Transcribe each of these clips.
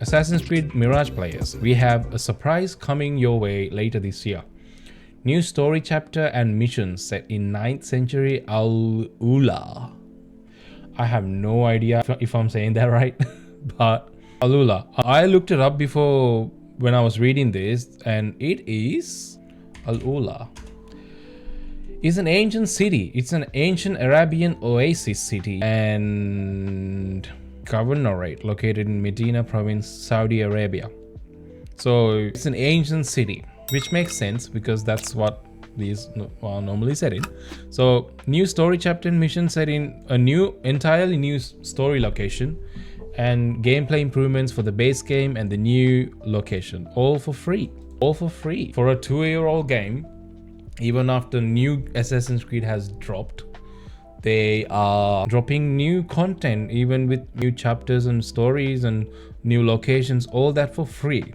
Assassin's Creed Mirage players, we have a surprise coming your way later this year. New story chapter and mission set in 9th century Al-Ula. I have no idea if I'm saying that right, but Al-Ula. I looked it up before when I was reading this, and it is Al-Ula. It's an ancient city. It's an ancient Arabian oasis city and governorate located in Medina province, Saudi Arabia. So it's an ancient city, which makes sense because that's what these are normally set in. So new story chapter and mission set in a entirely new story location, and gameplay improvements for the base game and the new location, all for free. All for free for a 2-year-old game. Even after new Assassin's Creed has dropped, they are dropping new content, even with new chapters and stories and new locations, all that for free.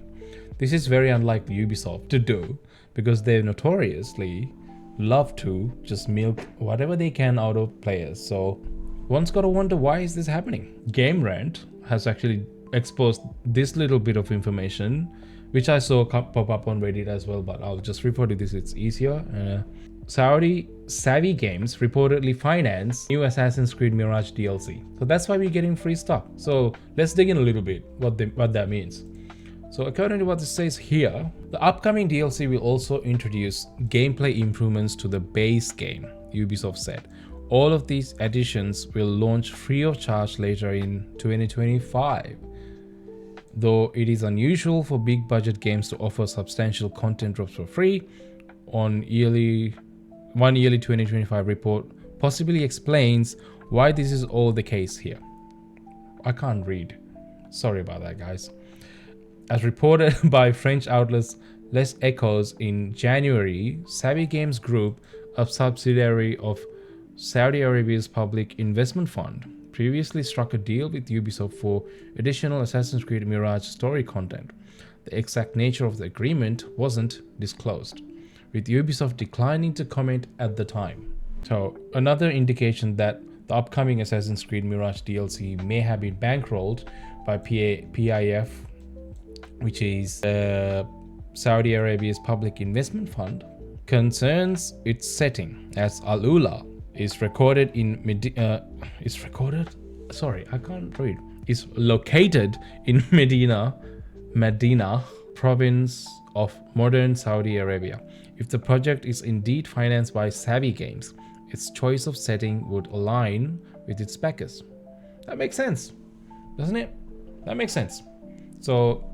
This is very unlike Ubisoft to do, because they notoriously love to just milk whatever they can out of players. So one's got to wonder, why is this happening? Game Rant has actually exposed this little bit of information, which I saw pop up on Reddit as well, but I'll just report this, it's easier. Saudi Savvy Games reportedly financed new Assassin's Creed Mirage DLC. So that's why we're getting free stuff. So let's dig in a little bit what that means. So according to what it says here, the upcoming DLC will also introduce gameplay improvements to the base game, Ubisoft said. All of these additions will launch free of charge later in 2025. Though it is unusual for big budget games to offer substantial content drops for free, one yearly 2025 report possibly explains why this is all the case here. I can't read. Sorry about that, guys. As reported by French outlets Les Echos in January, Savvy Games Group, a subsidiary of Saudi Arabia's Public Investment Fund, previously struck a deal with Ubisoft for additional Assassin's Creed Mirage story content. The exact nature of the agreement wasn't disclosed, with Ubisoft declining to comment at the time. So another indication that the upcoming Assassin's Creed Mirage DLC may have been bankrolled by PIF, which is Saudi Arabia's Public Investment Fund, concerns its setting, as Al-Ula is recorded in is located in Medina province of modern Saudi Arabia. If the project is indeed financed by Savvy Games, its choice of setting would align with its backers. That makes sense, doesn't it? That makes sense. So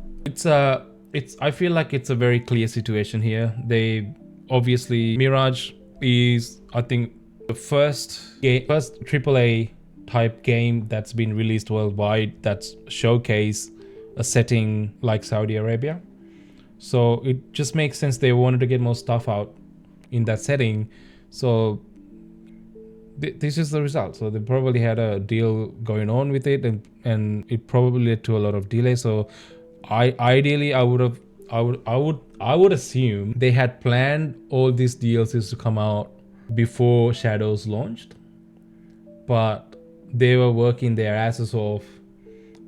I feel like it's a very clear situation here. They obviously, Mirage is, I think, the first AAA type game that's been released worldwide that's showcase a setting like Saudi Arabia. So it just makes sense they wanted to get more stuff out in that setting. So this is the result. So they probably had a deal going on with it, and it probably led to a lot of delay. So I would assume they had planned all these DLCs to come out before Shadows launched, but they were working their asses off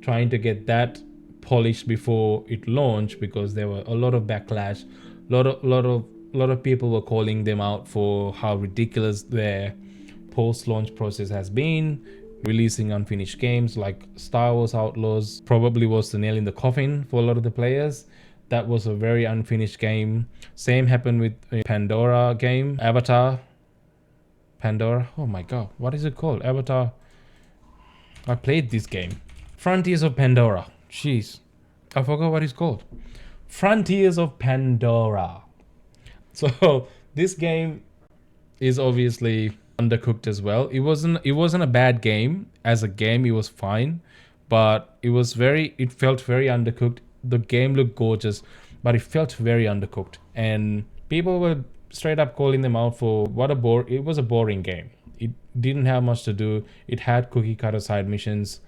trying to get that polished before it launched, because there were a lot of backlash. A lot of people were calling them out for how ridiculous their post-launch process has been, releasing unfinished games. Like Star Wars Outlaws probably was the nail in the coffin for a lot of the players. That was a very unfinished game. Same happened with Pandora game, Pandora. Oh my god, what is it called? Avatar. I played this game. Frontiers of Pandora. Jeez, I forgot what it's called. Frontiers of Pandora. So this game is obviously undercooked as well. It wasn't a bad game. As a game, it was fine, but it felt very undercooked. The game looked gorgeous, but it felt very undercooked, and people were straight up calling them out for it was a boring game. It didn't have much to do. It had cookie cutter side missions,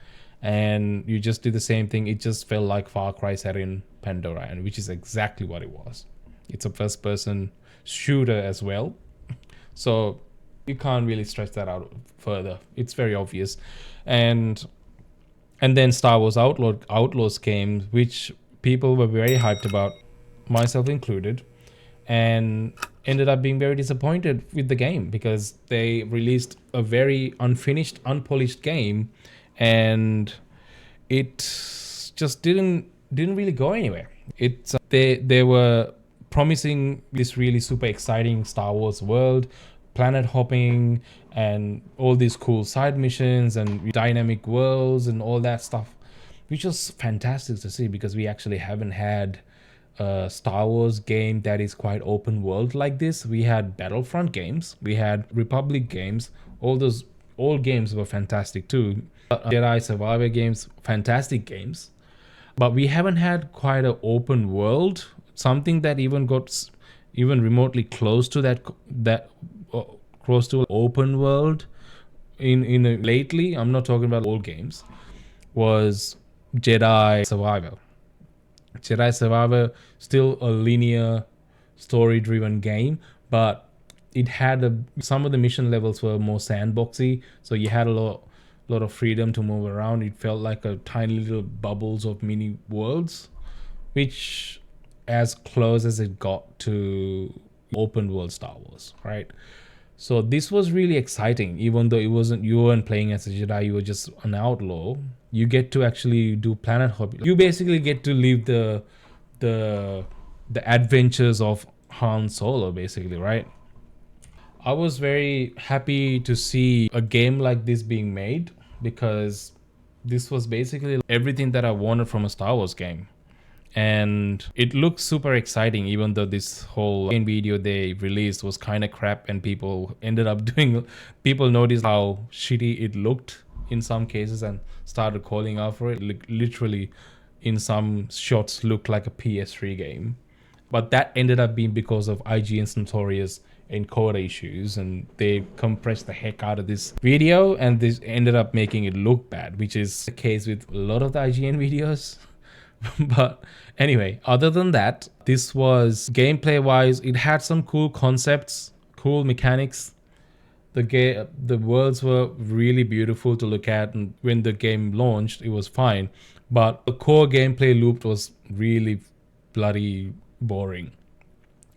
and you just did the same thing. It just felt like Far Cry set in Pandora, and which is exactly what it was. It's a first person shooter as well. So you can't really stretch that out further. It's very obvious. And And then Star Wars Outlaws came, which people were very hyped about, myself included, and ended up being very disappointed with the game because they released a very unfinished, unpolished game, and it just didn't really go anywhere. They were promising this really super exciting Star Wars world, planet hopping, and all these cool side missions and dynamic worlds and all that stuff, which was fantastic to see because we actually haven't had a Star Wars game that is quite open world like this. We had Battlefront games, we had Republic games, all games were fantastic too. Jedi Survivor games, fantastic games, but we haven't had quite an open world, something that even got even remotely close to that close to an open world lately. I'm not talking about old games. Was Jedi Survivor. Jedi Survivor still a linear story driven game, but it had some of the mission levels were more sandboxy, so you had a lot of freedom to move around. It felt like a tiny little bubbles of mini worlds, which as close as it got to open world Star Wars, right? So this was really exciting, even though you weren't playing as a Jedi, you were just an outlaw. You get to actually do planet hopping. You basically get to live the adventures of Han Solo, basically, right? I was very happy to see a game like this being made because this was basically everything that I wanted from a Star Wars game. And it looks super exciting, even though this whole video they released was kind of crap and people noticed how shitty it looked in some cases and started calling out for it. Literally in some shots looked like a PS3 game, but that ended up being because of IGN's notorious encoder issues, and they compressed the heck out of this video and this ended up making it look bad, which is the case with a lot of the IGN videos. But anyway, other than that, this was gameplay wise, it had some cool concepts, cool mechanics. The worlds were really beautiful to look at, and when the game launched it was fine, but the core gameplay loop was really bloody boring.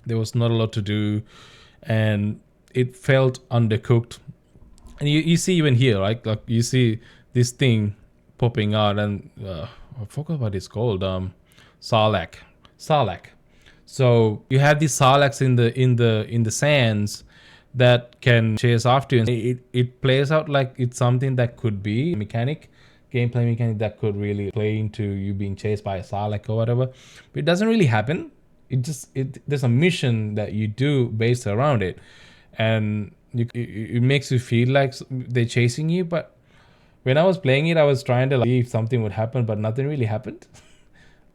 There was not a lot to do and it felt undercooked. And you see even here, right? Like you see this thing popping out, and I forgot what it's called. Sarlacc. So you have these sarlaccs in the sands that can chase after you. And it plays out like it's something that could be a gameplay mechanic that could really play into you being chased by a sarlacc or whatever. But it doesn't really happen. There's a mission that you do based around it, and it makes you feel like they're chasing you. But when I was playing it, I was trying to see if something would happen, but nothing really happened.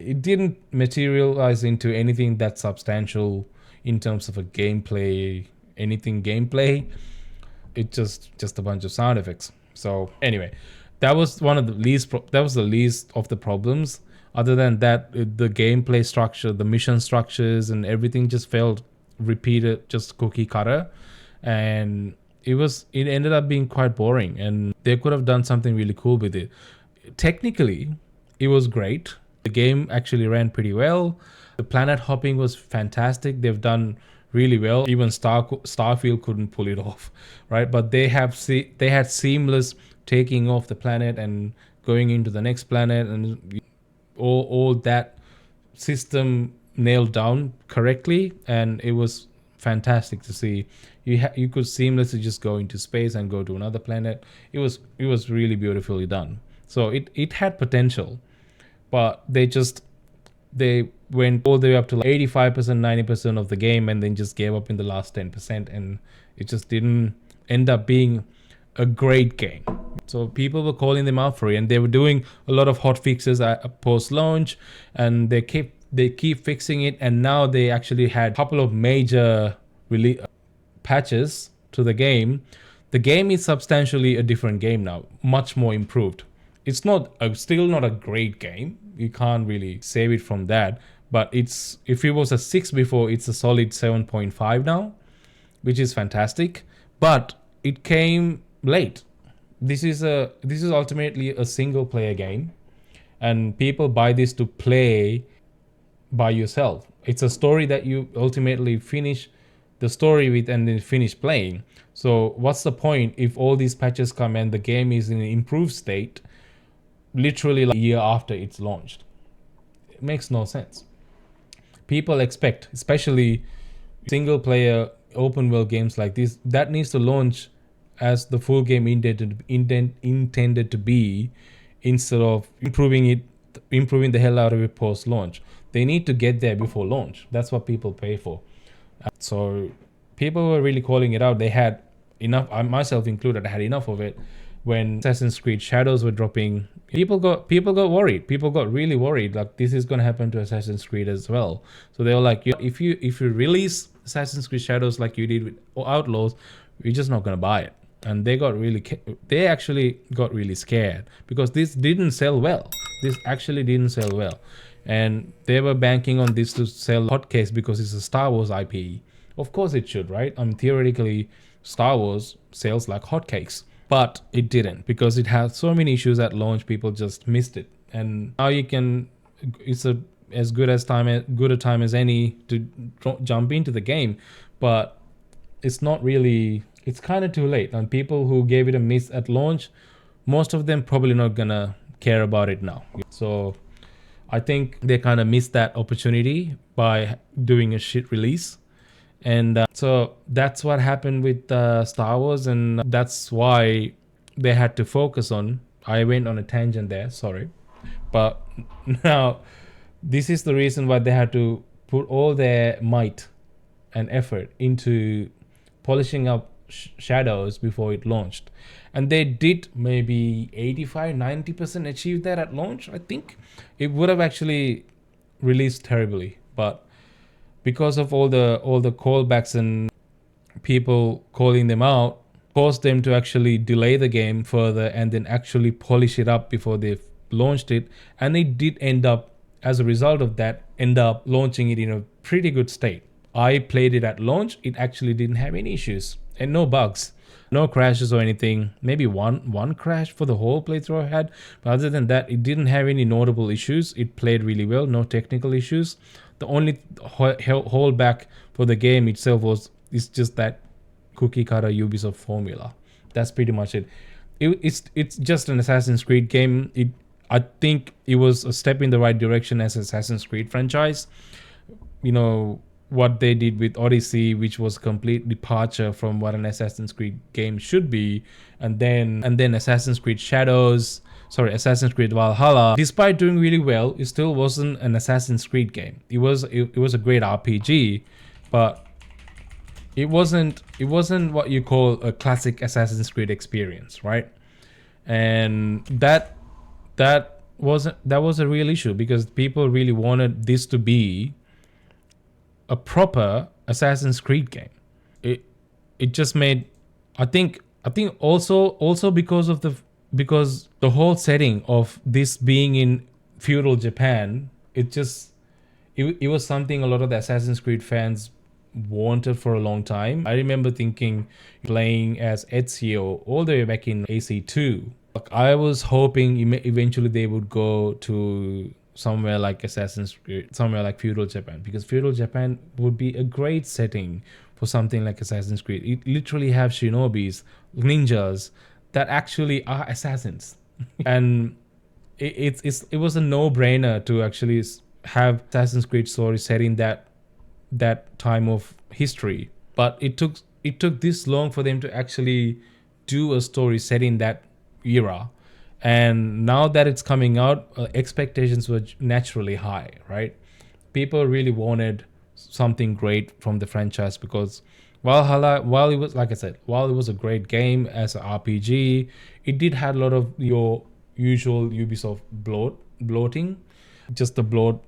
It didn't materialize into anything that substantial in terms of a gameplay. It's just a bunch of sound effects. So anyway, that was the least of the problems. Other than that, the gameplay structure, the mission structures, and everything just felt repeated, just cookie cutter, and it ended up being quite boring. And they could have done something really cool with it. Technically, it was great. The game actually ran pretty well. The planet hopping was fantastic. They've done really well. Even Starfield couldn't pull it off, right? But they had seamless taking off the planet and going into the next planet, and all that system nailed down correctly, and it was fantastic to see. You could seamlessly just go into space and go to another planet. It was really beautifully done. So it had potential, but they went all the way up to like 85%, 90% of the game, and then just gave up in the last 10%, and it just didn't end up being a great game. So people were calling them out for it, and they were doing a lot of hot fixes at post launch, and they keep fixing it. And now they actually had a couple of major patches to the game. The game is substantially a different game now, much more improved. It's still not a great game. You can't really save it from that. But if it was a 6 before, it's a solid 7.5 now, which is fantastic. But it came late. This is ultimately a single player game, and people buy this to play by yourself. It's a story that you ultimately finish the story with and then finish playing. So what's the point if all these patches come and the game is in an improved state literally like a year after it's launched? It makes no sense. People expect, especially single player open world games like this, that needs to launch as the full game intended to be, instead of improving the hell out of it post launch. They need to get there before launch. That's what people pay for. So people were really calling it out. They had enough, I myself included, I had enough of it. When Assassin's Creed Shadows were dropping, people got worried. People got really worried. Like, this is gonna happen to Assassin's Creed as well. So they were like, if you release Assassin's Creed Shadows like you did with Outlaws, we're just not gonna buy it. And they actually got really scared because this didn't sell well. This actually didn't sell well, and they were banking on this to sell hotcakes because it's a Star Wars IP. Of course it should, right? Theoretically, Star Wars sells like hotcakes, but it didn't because it had so many issues at launch. People just missed it, and now it's as good a time as any to jump into the game, but it's not really. It's kind of too late, and people who gave it a miss at launch, most of them probably not gonna care about it now. So I think they kind of missed that opportunity by doing a shit release. And so that's what happened with Star Wars, and that's why they had to focus on. I went on a tangent there, sorry. But now this is the reason why they had to put all their might and effort into polishing up Shadows before it launched. And they did maybe 85-90% achieve that at launch. I think it would have actually released terribly, but because of all the callbacks and people calling them out, forced them to actually delay the game further and then actually polish it up before they launched it. And they did end up, as a result of that, launching it in a pretty good state. I played it at launch. It actually didn't have any issues and no bugs, no crashes or anything. Maybe one crash for the whole playthrough I had, but other than that, it didn't have any notable issues. It played really well, no technical issues. The only holdback for the game itself is just that cookie cutter Ubisoft formula. That's pretty much it. It's just an Assassin's Creed game. I think it was a step in the right direction as Assassin's Creed franchise. You know, what they did with Odyssey, which was a complete departure from what an Assassin's Creed game should be, and then Assassin's Creed Valhalla, despite doing really well, it still wasn't an Assassin's Creed game. It was a great RPG, but it wasn't what you call a classic Assassin's Creed experience, right? And that was a real issue because people really wanted this to be a proper Assassin's Creed game. It just made, I think also because the whole setting of this being in feudal Japan, it was something a lot of the Assassin's Creed fans wanted for a long time. I remember playing as Ezio all the way back in AC2. Like, I was hoping eventually they would go to somewhere like Assassin's Creed, somewhere like feudal Japan, because feudal Japan would be a great setting for something like Assassin's Creed. It literally have shinobis, ninjas that actually are assassins, and it was a no-brainer to actually have Assassin's Creed story set in that time of history. But it took this long for them to actually do a story set in that era. And now that it's coming out, expectations were naturally high, right? People really wanted something great from the franchise because Valhalla, while it was a great game as an RPG, it did have a lot of your usual Ubisoft bloating, just the bloat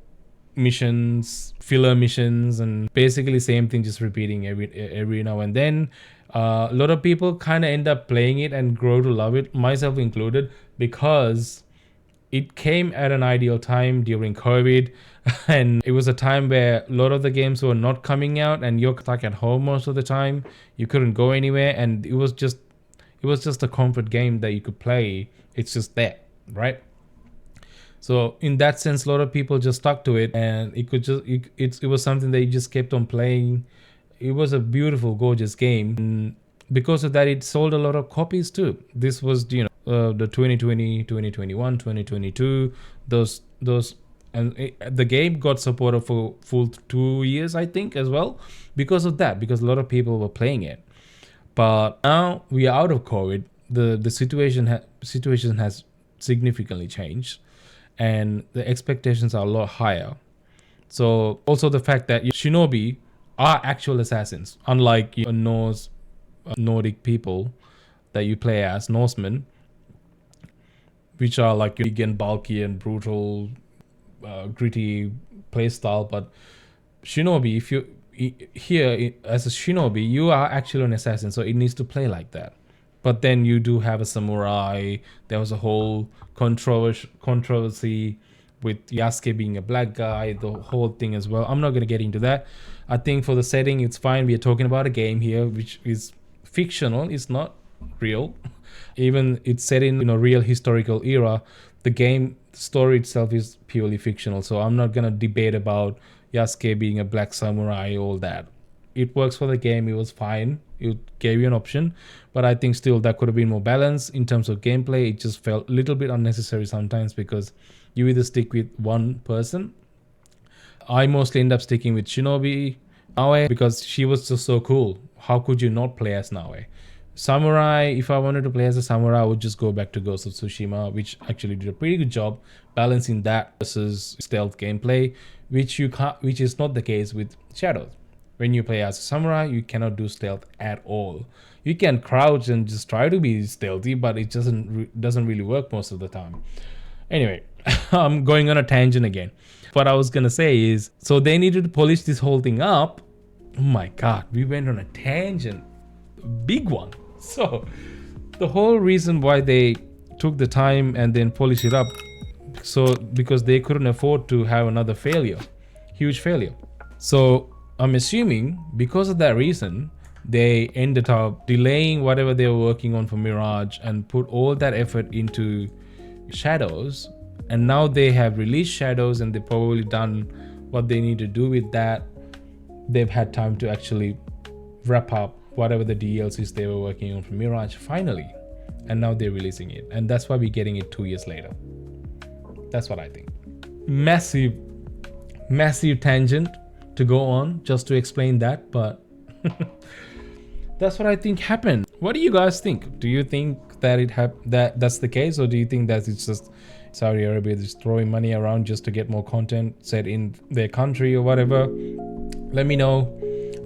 missions, filler missions, and basically same thing, just repeating every now and then. A lot of people kind of end up playing it and grow to love it, myself included, because it came at an ideal time during COVID, and it was a time where a lot of the games were not coming out and you're stuck at home most of the time. You couldn't go anywhere, and it was It was just a comfort game that you could play. It's just there, right? So in that sense, a lot of people just stuck to it, and it was something that you just kept on playing. It was a beautiful, gorgeous game. And because of that, it sold a lot of copies too. This was, the 2020, 2021, 2022, those, and the game got supported for full 2 years, I think, as well, because of that, because a lot of people were playing it. But now we are out of COVID. The situation has significantly changed, and the expectations are a lot higher. So also the fact that shinobi are actual assassins, unlike Nordic people that you play as Norsemen, which are like big and bulky and brutal, gritty playstyle. But shinobi, if you here as a shinobi, you are actually an assassin, so it needs to play like that. But then you do have a samurai. There was a whole controversy with Yasuke being a black guy, the whole thing as well. I'm not going to get into that. I think for the setting, it's fine. We are talking about a game here, which is fictional. It's not real. Even it's set in a real historical era. The game story itself is purely fictional. So I'm not going to debate about Yasuke being a black samurai, all that. It works for the game. It was fine. It gave you an option, but I think still that could have been more balanced in terms of gameplay. It just felt a little bit unnecessary sometimes, because you either stick with one person. I mostly end up sticking with Shinobi Naoe because she was just so cool. How could you not play as Naoe? Samurai, if I wanted to play as a samurai, I would just go back to Ghost of Tsushima, which actually did a pretty good job balancing that versus stealth gameplay, which is not the case with Shadows. When you play as a samurai, you cannot do stealth at all. You can crouch and just try to be stealthy, but it doesn't really work most of the time. Anyway, I'm going on a tangent again. What I was gonna say is, so they needed to polish this whole thing up. Oh my god, we went on a tangent, big one. So the whole reason why they took the time and then polish it up, so because they couldn't afford to have another huge failure. So I'm assuming because of that reason, they ended up delaying whatever they were working on for Mirage and put all that effort into Shadows. And now they have released Shadows, and they've probably done what they need to do with that. They've had time to actually wrap up whatever the DLCs they were working on for Mirage finally. And now they're releasing it. And that's why we're getting it 2 years later. That's what I think. Massive tangent to go on just to explain that, but that's what I think happened. What do you guys think? Do you think that that's the case, or do you think that it's just Saudi Arabia is throwing money around just to get more content set in their country or whatever? Let me know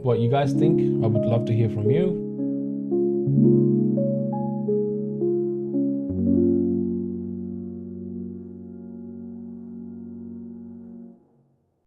what you guys think. I would love to hear from you.